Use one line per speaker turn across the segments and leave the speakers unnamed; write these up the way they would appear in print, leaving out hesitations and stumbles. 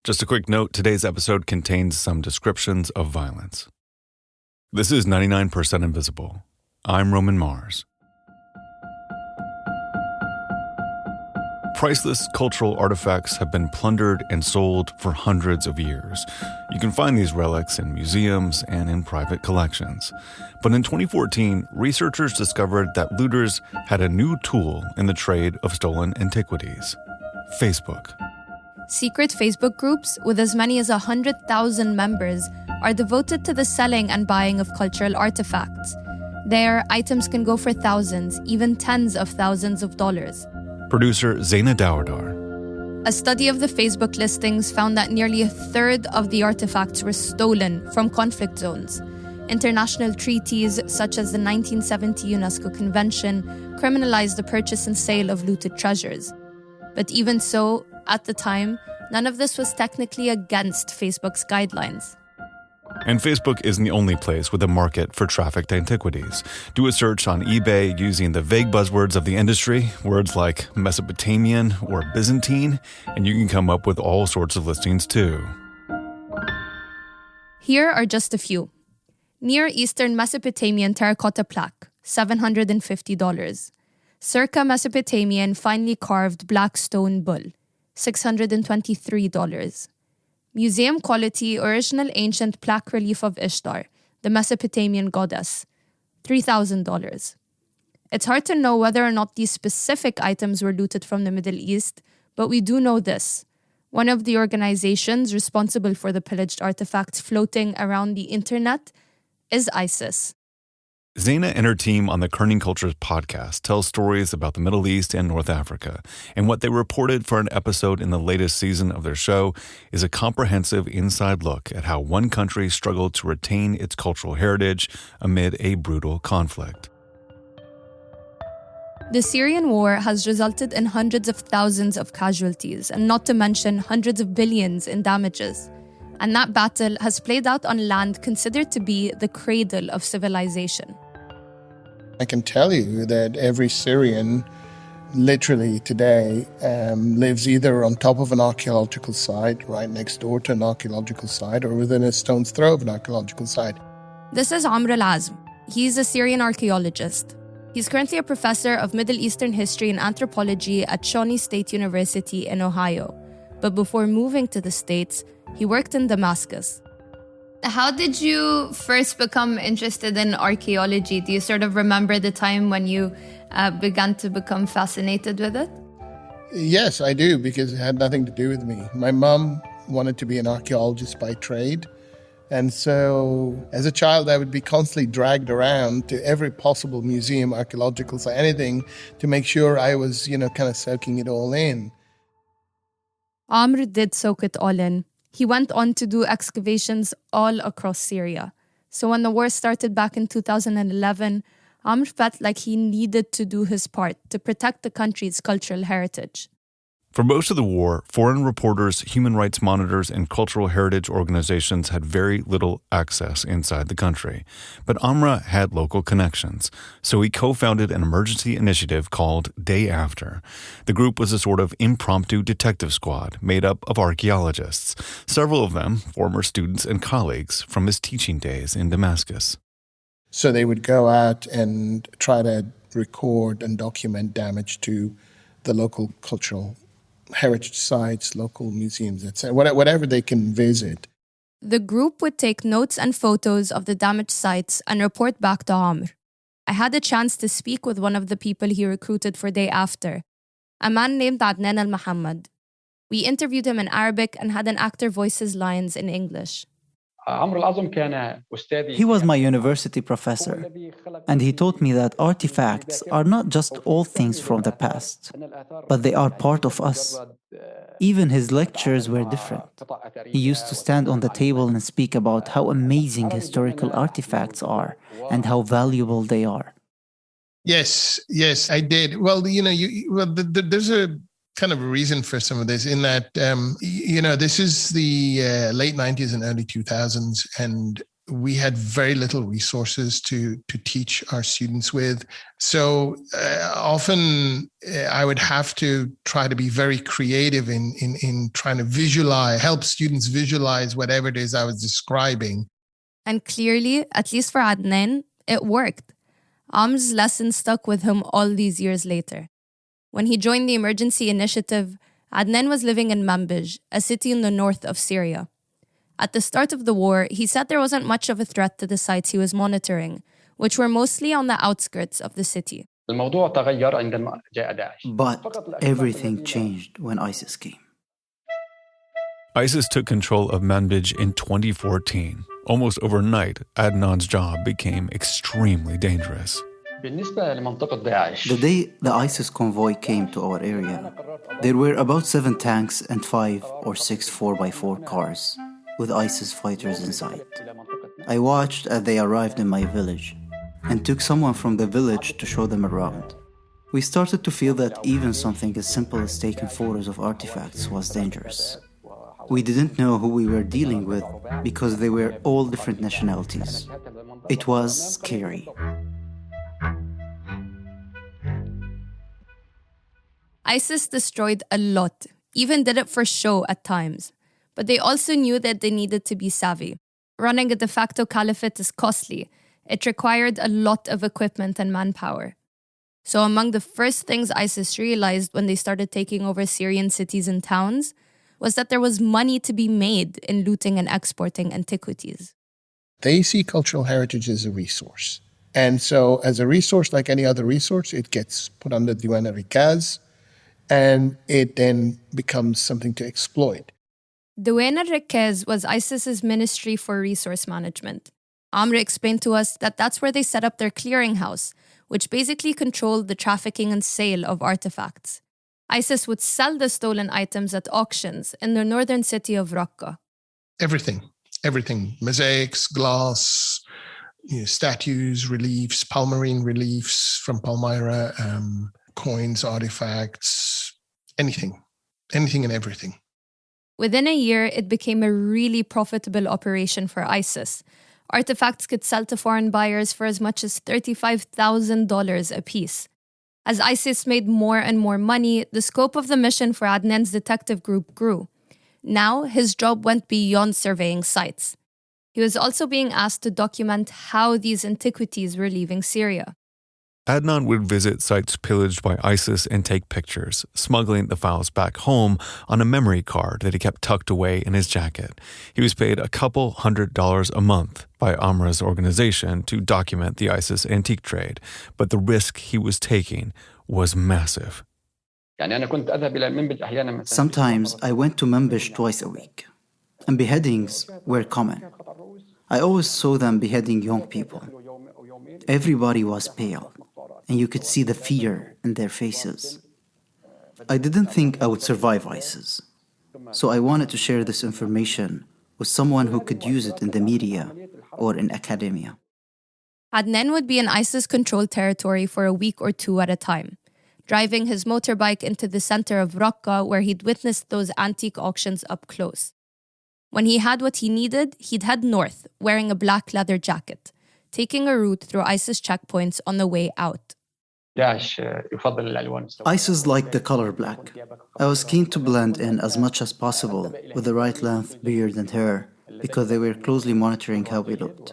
Just a quick note, today's episode contains some descriptions of violence. This is 99% Invisible. I'm Roman Mars. Priceless cultural artifacts have been plundered and sold for hundreds of years. You can find these relics in museums and in private collections. But in 2014, researchers discovered that looters had a new tool in the trade of stolen antiquities: Facebook.
Secret Facebook groups with as many as 100,000 members are devoted to the selling and buying of cultural artifacts. There, items can go for thousands, even tens of thousands of dollars.
Producer Zaina Dawardar.
A study of the Facebook listings found that nearly a third of the artifacts were stolen from conflict zones. International treaties, such as the 1970 UNESCO Convention, criminalized the purchase and sale of looted treasures. But even so, at the time, none of this was technically against Facebook's guidelines.
And Facebook isn't the only place with a market for trafficked antiquities. Do a search on eBay using the vague buzzwords of the industry, words like Mesopotamian or Byzantine, and you can come up with all sorts of listings too.
Here are just a few. Near Eastern Mesopotamian terracotta plaque, $750. Circa Mesopotamian finely carved black stone bull, $623. Museum quality original ancient plaque relief of Ishtar, the Mesopotamian goddess, $3,000. It's hard to know whether or not these specific items were looted from the Middle East, but we do know this. One of the organizations responsible for the pillaged artifacts floating around the internet is ISIS.
Zaina and her team on the Kerning Cultures podcast tell stories about the Middle East and North Africa, and what they reported for an episode in the latest season of their show is a comprehensive inside look at how one country struggled to retain its cultural heritage amid a brutal conflict.
The Syrian War has resulted in hundreds of thousands of casualties, and not to mention hundreds of billions in damages. And that battle has played out on land considered to be the cradle of civilization.
I can tell you that every Syrian, literally today, lives either on top of an archeological site, right next door to an archeological site, or within a stone's throw of an archeological site.
This is Amr al-Azm. He's a Syrian archaeologist. He's currently a professor of Middle Eastern history and anthropology at Shawnee State University in Ohio. But before moving to the States, he worked in Damascus. How did you first become interested in archaeology? Do you sort of remember the time when you began to become fascinated with it?
Yes, I do, because it had nothing to do with me. My mom wanted to be an archaeologist by trade. And so as a child, I would be constantly dragged around to every possible museum, archaeological site, anything to make sure I was, kind of soaking it all in.
Amr did soak it all in. He went on to do excavations all across Syria. So when the war started back in 2011, Amr felt like he needed to do his part to protect the country's cultural heritage.
For most of the war, foreign reporters, human rights monitors, and cultural heritage organizations had very little access inside the country. But Amra had local connections, so he co-founded an emergency initiative called Day After. The group was a sort of impromptu detective squad made up of archaeologists, several of them former students and colleagues from his teaching days in Damascus.
So they would go out and try to record and document damage to the local cultural heritage sites, local museums, etc., whatever they can visit.
The group would take notes and photos of the damaged sites and report back to Amr. I had a chance to speak with one of the people he recruited for Day After, a man named Adnan al-Muhammad. We interviewed him in Arabic and had an actor voice his lines in English.
He was my university professor, and he taught me that artifacts are not just old things from the past, but they are part of us. Even his lectures were different. He used to stand on the table and speak about how amazing historical artifacts are and how valuable they are.
Yes, I did. Well, there's a kind of a reason for some of this in that, this is the late 90s and early 2000s, and we had very little resources to teach our students with. So often I would have to try to be very creative in trying to help students visualize whatever it is I was describing.
And clearly, at least for Adnan, it worked. Amr's lesson stuck with him all these years later. When he joined the emergency initiative, Adnan was living in Manbij, a city in the north of Syria. At the start of the war, he said there wasn't much of a threat to the sites he was monitoring, which were mostly on the outskirts of the city.
But everything changed when ISIS came.
ISIS took control of Manbij in 2014. Almost overnight, Adnan's job became extremely dangerous.
The day the ISIS convoy came to our area, there were about 7 tanks and 5 or 6 4x4 cars with ISIS fighters inside. I watched as they arrived in my village and took someone from the village to show them around. We started to feel that even something as simple as taking photos of artifacts was dangerous. We didn't know who we were dealing with because they were all different nationalities. It was scary.
ISIS destroyed a lot, even did it for show at times. But they also knew that they needed to be savvy. Running a de facto caliphate is costly. It required a lot of equipment and manpower. So among the first things ISIS realized when they started taking over Syrian cities and towns was that there was money to be made in looting and exporting antiquities.
They see cultural heritage as a resource. And so as a resource, like any other resource, it gets put under Diwan al-Rikaz, and it then becomes something to exploit.
Diwan al-Rikaz was ISIS's ministry for resource management. Amr explained to us that that's where they set up their clearinghouse, which basically controlled the trafficking and sale of artifacts. ISIS would sell the stolen items at auctions in the northern city of Raqqa.
Everything. Mosaics, glass, statues, reliefs, Palmyrene reliefs from Palmyra, coins, artifacts, anything and everything.
Within a year, it became a really profitable operation for ISIS. Artifacts could sell to foreign buyers for as much as $35,000 apiece. As ISIS made more and more money, the scope of the mission for Adnan's detective group grew. Now, his job went beyond surveying sites. He was also being asked to document how these antiquities were leaving Syria.
Adnan would visit sites pillaged by ISIS and take pictures, smuggling the files back home on a memory card that he kept tucked away in his jacket. He was paid a couple $100 a month by Amra's organization to document the ISIS antique trade, but the risk he was taking was massive.
Sometimes I went to Manbij twice a week, and beheadings were common. I always saw them beheading young people. Everybody was pale, and you could see the fear in their faces. I didn't think I would survive ISIS, so I wanted to share this information with someone who could use it in the media or in academia.
Adnan would be in ISIS-controlled territory for a week or two at a time, driving his motorbike into the center of Raqqa where he'd witnessed those antique auctions up close. When he had what he needed, he'd head north, wearing a black leather jacket, taking a route through ISIS checkpoints on the way out.
ISIS liked the color black. I was keen to blend in as much as possible with the right length beard and hair because they were closely monitoring how we looked.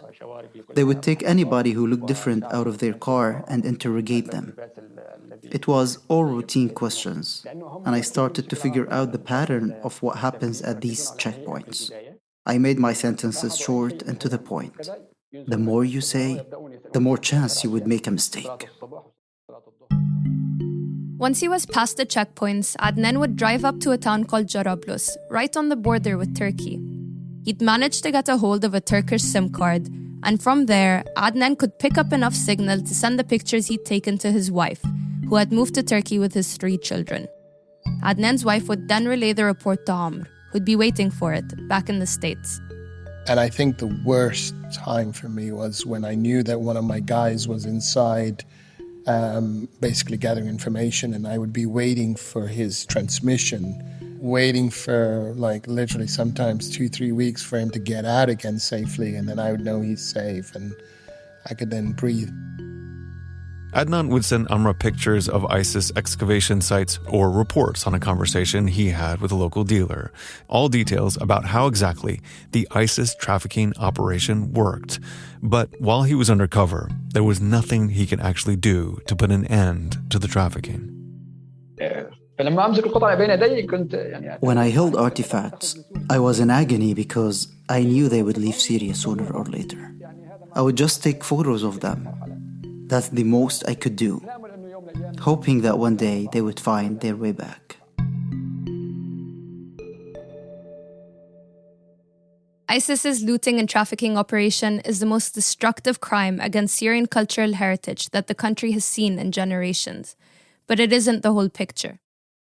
They would take anybody who looked different out of their car and interrogate them. It was all routine questions, and I started to figure out the pattern of what happens at these checkpoints. I made my sentences short and to the point. The more you say, the more chance you would make a mistake.
Once he was past the checkpoints, Adnan would drive up to a town called Jarablus, right on the border with Turkey. He'd managed to get a hold of a Turkish SIM card, and from there, Adnan could pick up enough signal to send the pictures he'd taken to his wife, who had moved to Turkey with his 3 children. Adnan's wife would then relay the report to Amr, who'd be waiting for it back in the States.
And I think the worst time for me was when I knew that one of my guys was inside basically gathering information, and I would be waiting for his transmission waiting for like literally sometimes 2-3 weeks for him to get out again safely, and then I would know he's safe and I could then breathe.
Adnan would send Amra pictures of ISIS excavation sites or reports on a conversation he had with a local dealer. All details about how exactly the ISIS trafficking operation worked. But while he was undercover, there was nothing he could actually do to put an end to the trafficking.
When I held artifacts, I was in agony because I knew they would leave Syria sooner or later. I would just take photos of them. That's the most I could do, hoping that one day they would find their way back.
ISIS's looting and trafficking operation is the most destructive crime against Syrian cultural heritage that the country has seen in generations. But it isn't the whole picture.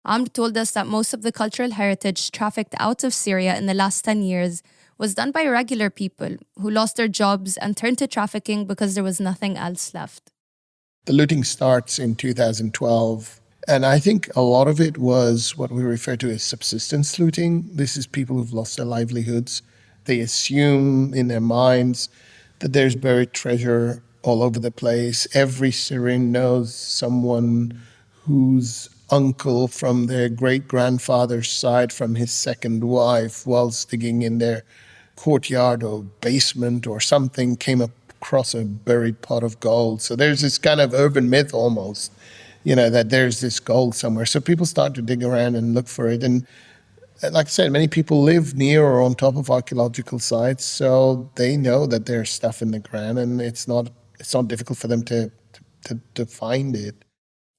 Amr told us that most of the cultural heritage trafficked out of Syria in the last 10 years was done by regular people who lost their jobs and turned to trafficking because there was nothing else left.
The looting starts in 2012, and I think a lot of it was what we refer to as subsistence looting. This is people who've lost their livelihoods. They assume in their minds that there's buried treasure all over the place. Every Syrian knows someone whose uncle from their great-grandfather's side from his second wife, whilst digging in their courtyard or basement or something, came across a buried pot of gold. So there's this kind of urban myth almost, that there's this gold somewhere. So people start to dig around and look for it. And like I said, many people live near or on top of archaeological sites, so they know that there's stuff in the ground, and it's not difficult for them to find it.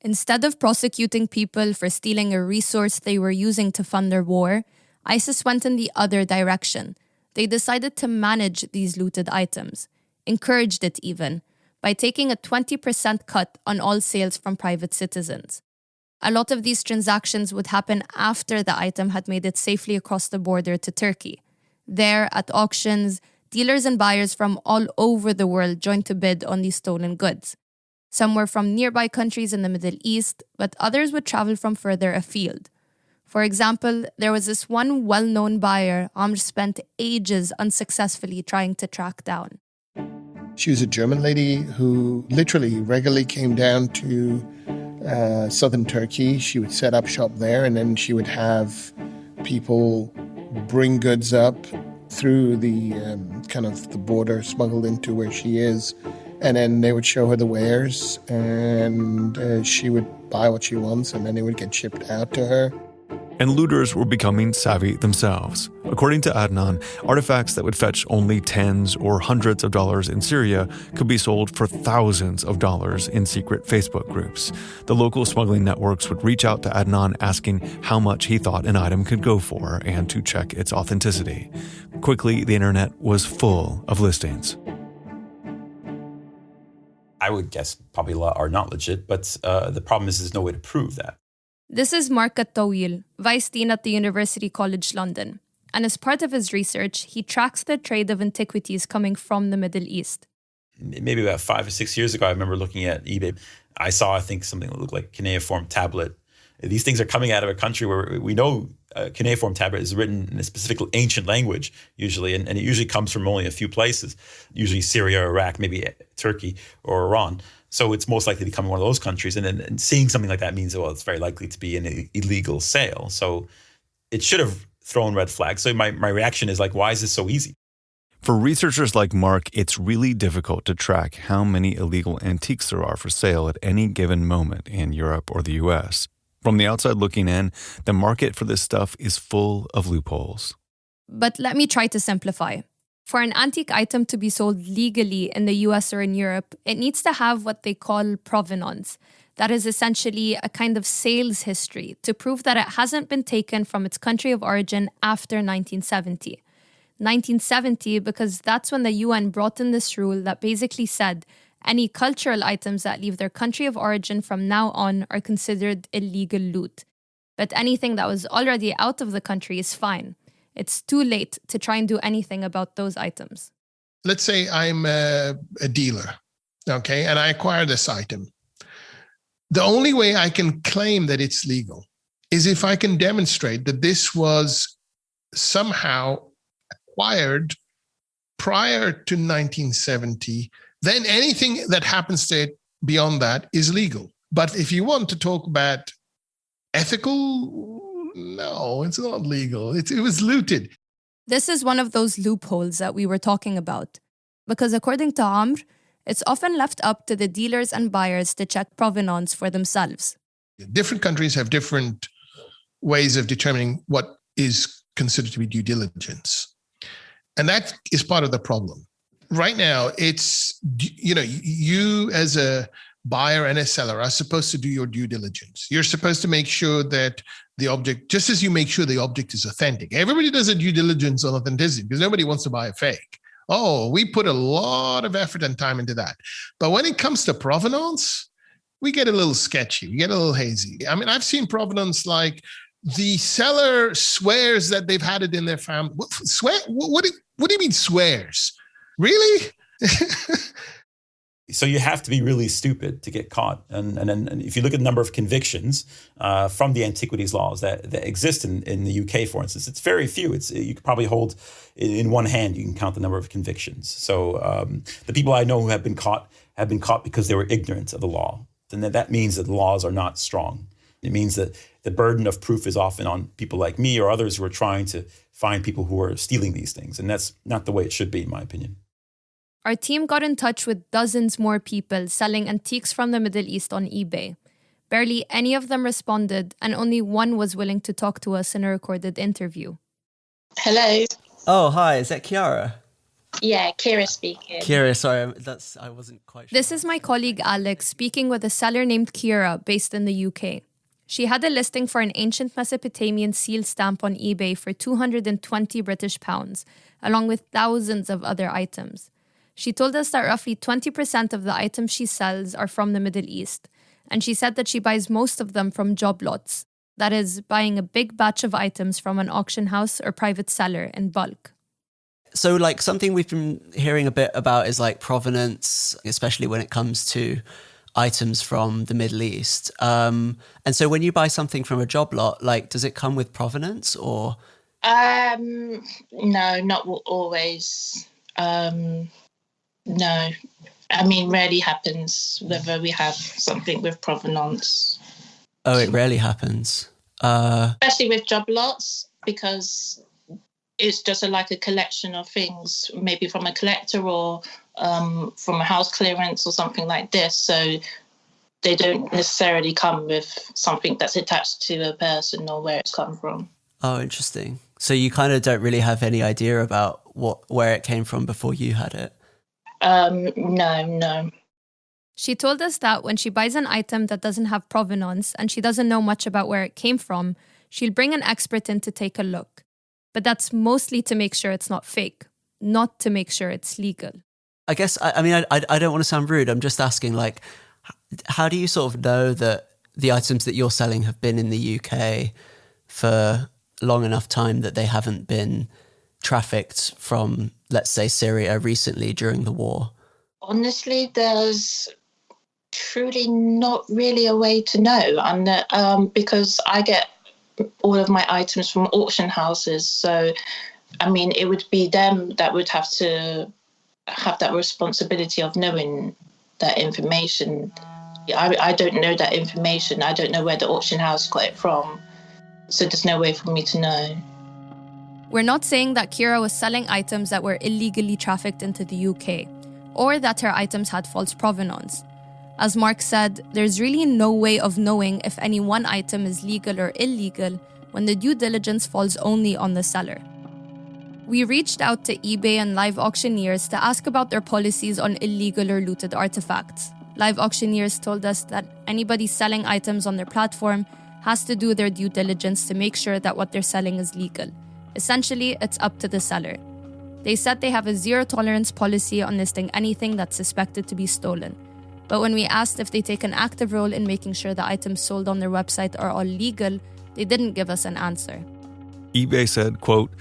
Instead of prosecuting people for stealing a resource they were using to fund their war, ISIS went in the other direction. They decided to manage these looted items, encouraged it even, by taking a 20% cut on all sales from private citizens. A lot of these transactions would happen after the item had made it safely across the border to Turkey. There, at auctions, dealers and buyers from all over the world joined to bid on these stolen goods. Some were from nearby countries in the Middle East, but others would travel from further afield. For example, there was this one well-known buyer Amr spent ages unsuccessfully trying to track down.
She was a German lady who literally regularly came down to southern Turkey. She would set up shop there, and then she would have people bring goods up through the the border, smuggled into where she is. And then they would show her the wares, and she would buy what she wants, and then it would get shipped out to her.
And looters were becoming savvy themselves. According to Adnan, artifacts that would fetch only tens or hundreds of dollars in Syria could be sold for thousands of dollars in secret Facebook groups. The local smuggling networks would reach out to Adnan asking how much he thought an item could go for and to check its authenticity. Quickly, the internet was full of listings.
I would guess probably a lot are not legit, but the problem is there's no way to prove that.
This is Mark At-Tawil, Vice Dean at the University College London. And as part of his research, he tracks the trade of antiquities coming from the Middle East.
Maybe about 5 or 6 years ago, I remember looking at eBay. I saw, something that looked like a cuneiform tablet. These things are coming out of a country where we know a cuneiform tablet is written in a specific ancient language, usually, and it usually comes from only a few places, usually Syria, Iraq, maybe Turkey or Iran. So it's most likely to come from one of those countries. And seeing something like that means, well, it's very likely to be an illegal sale. So it should have thrown red flags. So my reaction is why is this so easy?
For researchers like Mark, it's really difficult to track how many illegal antiques there are for sale at any given moment in Europe or the US. From the outside looking in, the market for this stuff is full of loopholes.
But let me try to simplify. For an antique item to be sold legally in the US or in Europe, it needs to have what they call provenance. That is essentially a kind of sales history to prove that it hasn't been taken from its country of origin after 1970. 1970 because that's when the UN brought in this rule that basically said any cultural items that leave their country of origin from now on are considered illegal loot. But anything that was already out of the country is fine. It's too late to try and do anything about those items.
Let's say I'm a dealer, okay, and I acquire this item. The only way I can claim that it's legal is if I can demonstrate that this was somehow acquired prior to 1970, then anything that happens to it beyond that is legal. But if you want to talk about ethical, no, it's not legal. It was looted.
This is one of those loopholes that we were talking about. Because according to Amr, it's often left up to the dealers and buyers to check provenance for themselves.
Different countries have different ways of determining what is considered to be due diligence. And that is part of the problem. Right now, it's, you as a buyer and a seller are supposed to do your due diligence. You're supposed to make sure that the object, just as you make sure the object is authentic. Everybody does a due diligence on authenticity because nobody wants to buy a fake. Oh, we put a lot of effort and time into that. But when it comes to provenance, we get a little sketchy. We get a little hazy. I mean, I've seen provenance like the seller swears that they've had it in their family. Swear? What do you mean swears? Really?
So you have to be really stupid to get caught. And if you look at the number of convictions from the antiquities laws that exist in the UK, for instance, it's very few. You could probably hold in one hand, you can count the number of convictions. So the people I know who have been caught because they were ignorant of the law. And that means that the laws are not strong. It means that the burden of proof is often on people like me or others who are trying to find people who are stealing these things. And that's not the way it should be, in my opinion.
Our team got in touch with dozens more people selling antiques from the Middle East on eBay. Barely any of them responded, and only one was willing to talk to us in a recorded interview.
Hello.
Oh, hi. Is that Kiara?
Yeah, Kira speaking.
Kira, sorry, I wasn't quite sure.
This is my colleague Alex speaking with a seller named Kira based in the UK. She had a listing for an ancient Mesopotamian seal stamp on eBay for 220 British pounds, along with thousands of other items. She told us that roughly 20% of the items she sells are from the Middle East, and she said that she buys most of them from job lots, that is, buying a big batch of items from an auction house or private seller in bulk.
So, like, something we've been hearing a bit about is, like, provenance, especially when it comes to items from the Middle East. And so when you buy something from a job lot, like, does it come with provenance or?
No, not always. No, I mean, rarely happens whether we have something with provenance.
Oh, it rarely happens.
Especially with job lots, because it's just like a collection of things, maybe from a collector or from a house clearance or something like this. So they don't necessarily come with something that's attached to a person or where it's come from.
Oh, interesting. So you kind of don't really have any idea about where it came from before you had it?
No.
She told us that when she buys an item that doesn't have provenance and she doesn't know much about where it came from, she'll bring an expert in to take a look. But that's mostly to make sure it's not fake, not to make sure it's legal.
I guess, I mean, I don't want to sound rude. I'm just asking, like, how do you sort of know that the items that you're selling have been in the UK for long enough time that they haven't been trafficked from, let's say, Syria recently during the war?
Honestly, there's truly not really a way to know, and because I get all of my items from auction houses. So, I mean, it would be them that would have to have that responsibility of knowing that information. I don't know that information. I don't know where the auction house got it from. So there's no way for me to know.
We're not saying that Kira was selling items that were illegally trafficked into the UK, or that her items had false provenance. As Mark said, there's really no way of knowing if any one item is legal or illegal when the due diligence falls only on the seller. We reached out to eBay and live auctioneers to ask about their policies on illegal or looted artifacts. Live auctioneers told us that anybody selling items on their platform has to do their due diligence to make sure that what they're selling is legal. Essentially, it's up to the seller. They said they have a zero-tolerance policy on listing anything that's suspected to be stolen. But when we asked if they take an active role in making sure the items sold on their website are all legal, they didn't give us an answer.
eBay said, quote,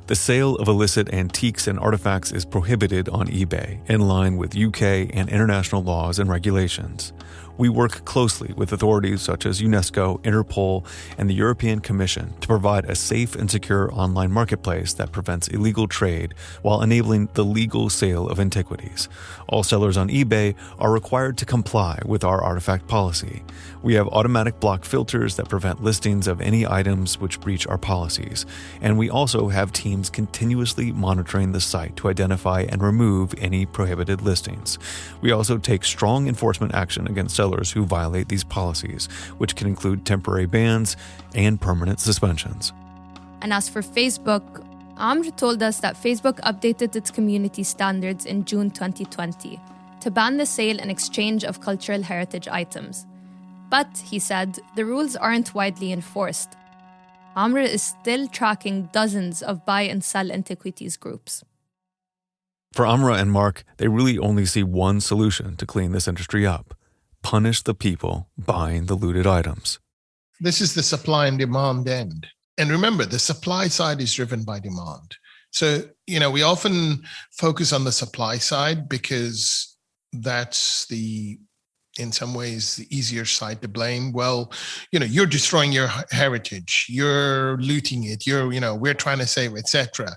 "The sale of illicit antiques and artifacts is prohibited on eBay in line with UK and international laws and regulations. We work closely with authorities such as UNESCO, Interpol, and the European Commission to provide a safe and secure online marketplace that prevents illegal trade while enabling the legal sale of antiquities. All sellers on eBay are required to comply with our artifact policy. We have automatic block filters that prevent listings of any items which breach our policies, and we also have teams continuously monitoring the site to identify and remove any prohibited listings. We also take strong enforcement action against sellers who violate these policies, which can include temporary bans and permanent suspensions.
And as for Facebook, Amr told us that Facebook updated its community standards in June 2020 to ban the sale and exchange of cultural heritage items. But, he said, the rules aren't widely enforced. Amr is still tracking dozens of buy and sell antiquities groups.
For Amra and Mark, they really only see one solution to clean this industry up: punish the people buying the looted items.
This is the supply and demand end. And remember, the supply side is driven by demand. So, we often focus on the supply side because that's in some ways, the easier side to blame. Well, you're destroying your heritage, you're looting it, we're trying to save, etc.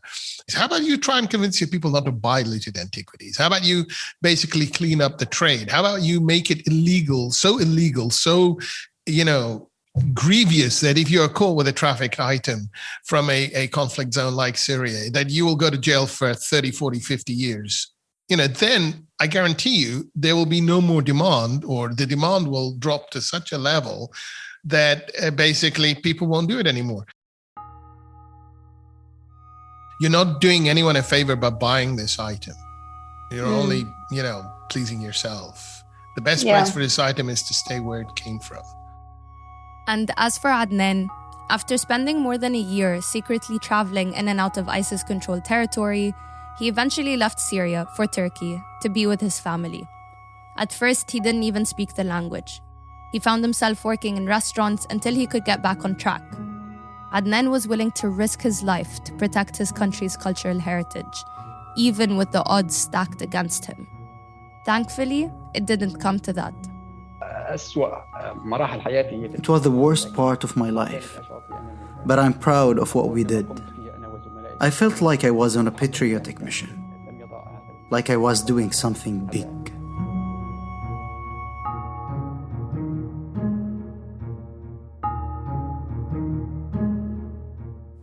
How about you try and convince your people not to buy looted antiquities? How about you basically clean up the trade? How about you make it illegal, so grievous that if you're caught with a traffic item from a conflict zone like Syria, that you will go to jail for 30, 40, 50 years? Then I guarantee you there will be no more demand, or the demand will drop to such a level that basically people won't do it anymore. You're not doing anyone a favor by buying this item. You're only, pleasing yourself. The best price for this item is to stay where it came from.
And as for Adnan, after spending more than a year secretly traveling in and out of ISIS-controlled territory, he eventually left Syria for Turkey to be with his family. At first, he didn't even speak the language. He found himself working in restaurants until he could get back on track. Adnan was willing to risk his life to protect his country's cultural heritage, even with the odds stacked against him. Thankfully, it didn't come to that.
It was the worst part of my life, but I'm proud of what we did. I felt like I was on a patriotic mission, like I was doing something big.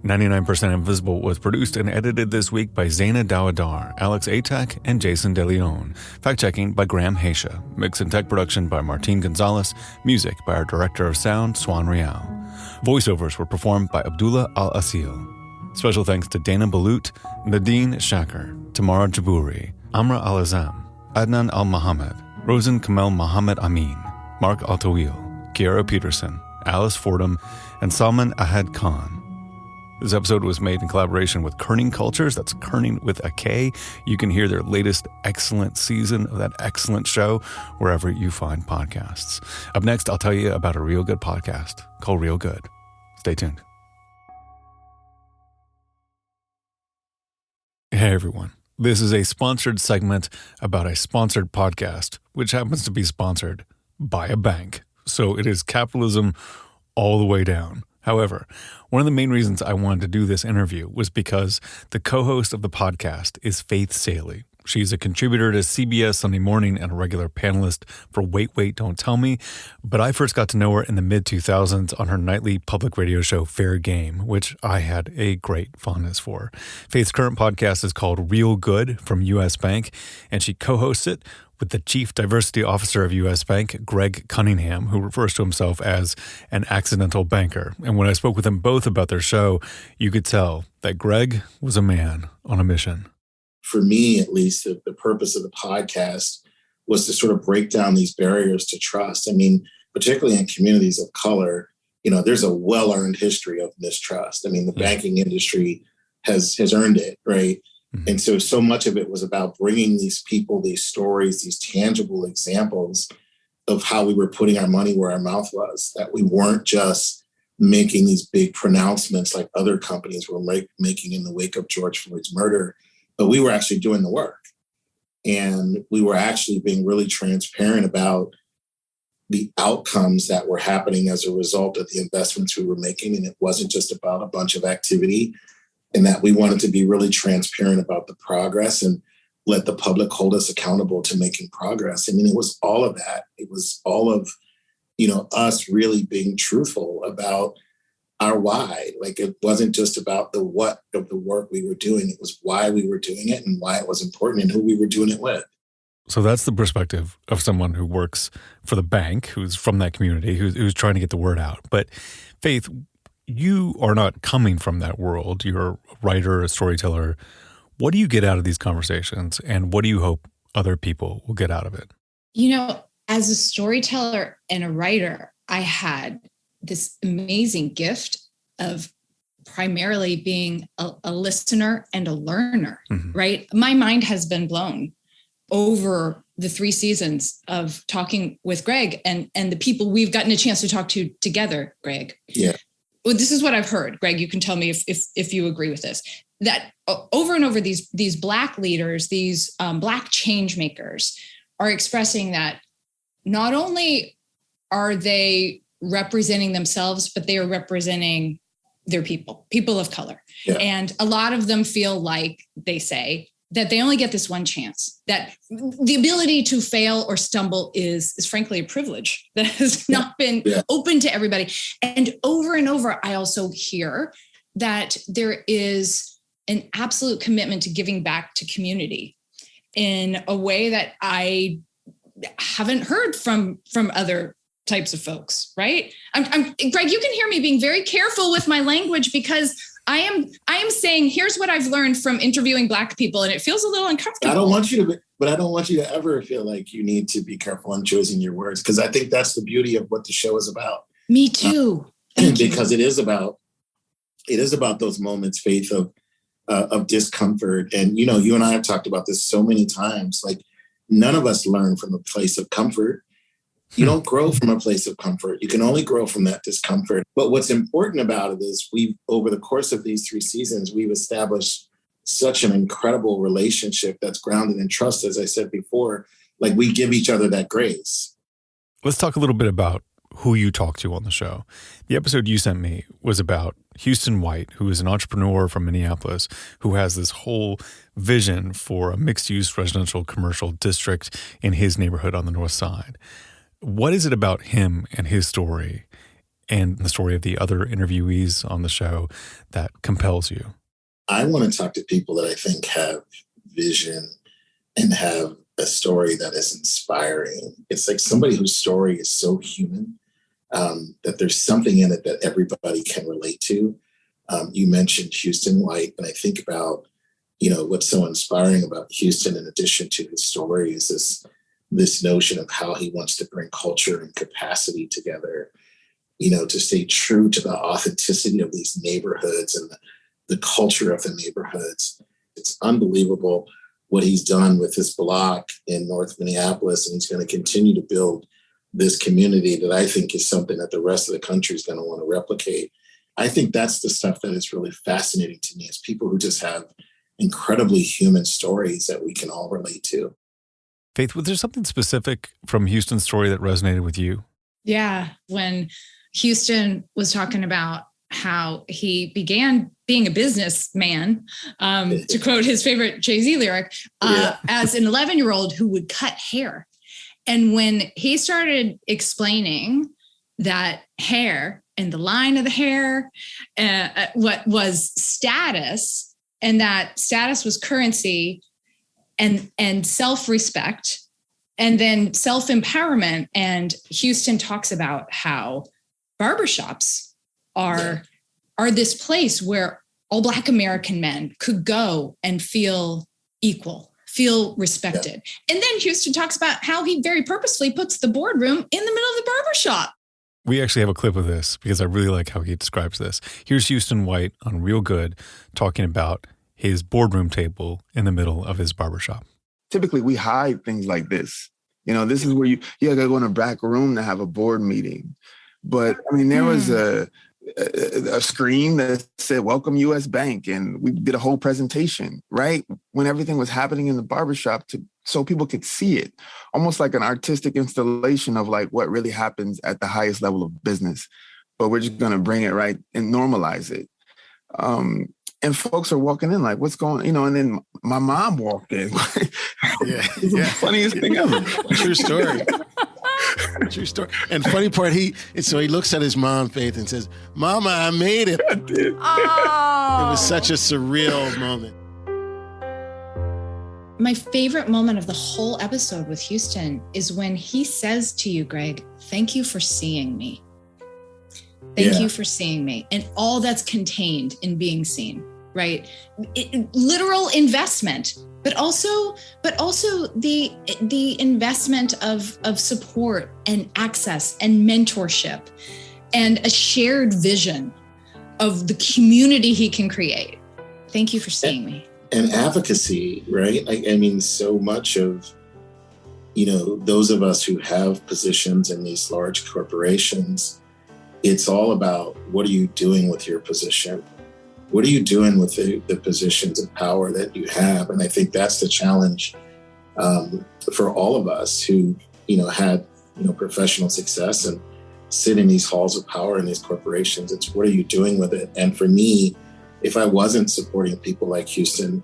99% Invisible was produced and edited this week by Zaina Dawadar, Alex Atack, and Jason DeLeon. Fact-checking by Graham Haisha. Mix and tech production by Martin Gonzalez. Music by our director of sound, Swan Rial. Voiceovers were performed by Abdullah Al-Asil. Special thanks to Dana Balut, Nadine Shaker, Tamara Jabouri, Amra Al-Azam, Adnan Al-Mohammed, Rosen Kamel Mohammed Amin, Mark Altawil, Kiara Peterson, Alice Fordham, and Salman Ahad Khan. This episode was made in collaboration with Kerning Cultures. That's Kerning with a K. You can hear their latest excellent season of that excellent show wherever you find podcasts. Up next, I'll tell you about a real good podcast called Real Good. Stay tuned. Hey, everyone. This is a sponsored segment about a sponsored podcast, which happens to be sponsored by a bank. So it is capitalism all the way down. However, one of the main reasons I wanted to do this interview was because the co-host of the podcast is Faith Salie. She's a contributor to CBS Sunday Morning and a regular panelist for Wait, Wait, Don't Tell Me. But I first got to know her in the mid-2000s on her nightly public radio show Fair Game, which I had a great fondness for. Faith's current podcast is called Real Good from U.S. Bank, and she co-hosts it with the Chief Diversity Officer of U.S. Bank, Greg Cunningham, who refers to himself as an accidental banker. And when I spoke with them both about their show, you could tell that Greg was a man on a mission.
For me, at least, the purpose of the podcast was to sort of break down these barriers to trust. I mean, particularly in communities of color, there's a well-earned history of mistrust. I mean, the banking industry has earned it, right? Mm-hmm. And so much of it was about bringing these people, these stories, these tangible examples of how we were putting our money where our mouth was, that we weren't just making these big pronouncements like other companies were making in the wake of George Floyd's murder, but we were actually doing the work. And we were actually being really transparent about the outcomes that were happening as a result of the investments we were making. And it wasn't just about a bunch of activity, and that we wanted to be really transparent about the progress and let the public hold us accountable to making progress. I mean, it was all of that. It was all of, us really being truthful about our why. Like, it wasn't just about the what of the work we were doing. It was why we were doing it and why it was important and who we were doing it with.
So that's the perspective of someone who works for the bank, who's from that community, who's trying to get the word out. But Faith, you are not coming from that world. You're a writer, a storyteller. What do you get out of these conversations, and what do you hope other people will get out of it?
As a storyteller and a writer, I had this amazing gift of primarily being a listener and a learner, right? My mind has been blown over the 3 seasons of talking with Greg and the people we've gotten a chance to talk to together, Greg.
Yeah.
Well, this is what I've heard. Greg, you can tell me if you agree with this, that over and over these Black leaders, these Black change makers are expressing that not only are they representing themselves, but they are representing their people of color. Yeah. And a lot of them feel like, they say, that they only get this one chance, that the ability to fail or stumble is frankly a privilege that has not been open to everybody. And over, I also hear that there is an absolute commitment to giving back to community in a way that I haven't heard from other types of folks, right? I'm Greg, you can hear me being very careful with my language because I am saying, here's what I've learned from interviewing Black people, and it feels a little uncomfortable.
I don't want you to ever feel like you need to be careful in choosing your words, because I think that's the beauty of what the show is about.
Me too.
Because it is about those moments, Faith, of discomfort. And, you and I have talked about this so many times, like none of us learn from a place of comfort. You don't grow from a place of comfort. You can only grow from that discomfort. But what's important about it is over the course of these 3 seasons, we've established such an incredible relationship that's grounded in trust. As I said before, like we give each other that grace.
Let's talk a little bit about who you talked to on the show. The episode you sent me was about Houston White, who is an entrepreneur from Minneapolis, who has this whole vision for a mixed-use residential commercial district in his neighborhood on the north side. What is it about him and his story and the story of the other interviewees on the show that compels you?
I want to talk to people that I think have vision and have a story that is inspiring. It's like somebody whose story is so human that there's something in it that everybody can relate to. You mentioned Houston White, and I think about, what's so inspiring about Houston, in addition to his story, is this notion of how he wants to bring culture and capacity together, to stay true to the authenticity of these neighborhoods and the culture of the neighborhoods. It's unbelievable what he's done with this block in North Minneapolis, and he's going to continue to build this community that I think is something that the rest of the country is going to want to replicate. I think that's the stuff that is really fascinating to me, is people who just have incredibly human stories that we can all relate to.
Faith, was there something specific from Houston's story that resonated with you?
Yeah. When Houston was talking about how he began being a businessman, to quote his favorite Jay-Z lyric, as an 11-year-old who would cut hair. And when he started explaining that hair and the line of the hair, what was status, and that status was currency, and self-respect, and then self-empowerment. And Houston talks about how barbershops are this place where all Black American men could go and feel equal, feel respected. Yeah. And then Houston talks about how he very purposefully puts the boardroom in the middle of the barbershop.
We actually have a clip of this because I really like how he describes this. Here's Houston White on Real Good talking about his boardroom table in the middle of his barbershop.
Typically, we hide things like this. This is where you got to go in a back room to have a board meeting. But I mean, there was a screen that said, "Welcome U.S. Bank," and we did a whole presentation, right? when everything was happening in the barbershop so people could see it, almost like an artistic installation of like what really happens at the highest level of business. But we're just going to bring it right and normalize it. And folks are walking in like, what's going, and then my mom walked in. It's the funniest thing ever.
True story. True story. And funny part, he looks at his mom, Faith, and says, Mama, I made it.
I did.
Oh.
It was such a surreal moment.
My favorite moment of the whole episode with Houston is when he says to you, Greg, thank you for seeing me. Thank you for seeing me. And all that's contained in being seen, right? Literal investment, but also the investment of support and access and mentorship and a shared vision of the community he can create. Thank you for seeing me.
And advocacy, right? I mean, so much of, those of us who have positions in these large corporations, it's all about what are you doing with your position? What are you doing with the positions of power that you have? And I think that's the challenge for all of us who, had, professional success and sit in these halls of power in these corporations. It's what are you doing with it? And for me, if I wasn't supporting people like Houston,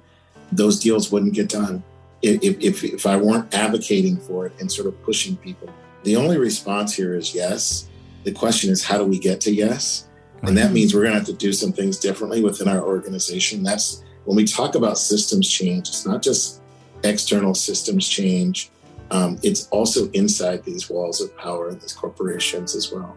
those deals wouldn't get done. If I weren't advocating for it and sort of pushing people, the only response here is yes. The question is, how do we get to yes? And that means we're going to have to do some things differently within our organization. That's when we talk about systems change, it's not just external systems change. It's also inside these walls of power in these corporations as well.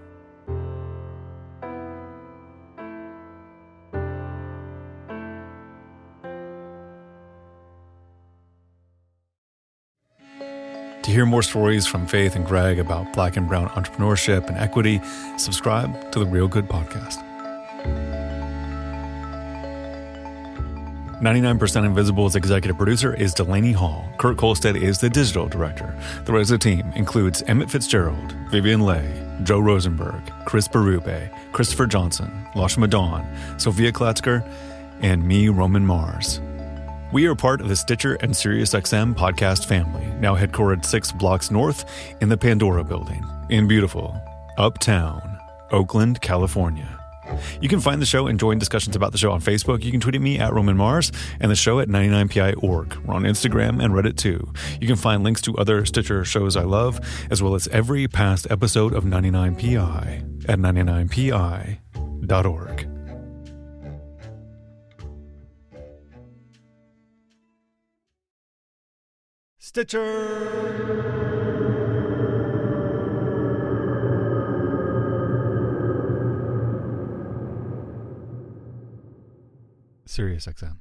To hear more stories from Faith and Greg about Black and brown entrepreneurship and equity, subscribe to the Real Good Podcast. 99% Invisible's executive producer is Delaney Hall. Kurt Kolstad is the digital director. The rest of the team includes Emmett Fitzgerald, Vivian Leigh, Joe Rosenberg, Chris Berube, Christopher Johnson, Lashma Dawn, Sophia Klatzker, and me, Roman Mars. We are part of the Stitcher and SiriusXM podcast family, now headquartered 6 blocks north in the Pandora building in beautiful Uptown, Oakland, California. You can find the show and join discussions about the show on Facebook. You can tweet at me at Roman Mars and the show at 99pi.org. We're on Instagram and Reddit too. You can find links to other Stitcher shows I love, as well as every past episode of 99pi at 99pi.org. Stitcher! SiriusXM.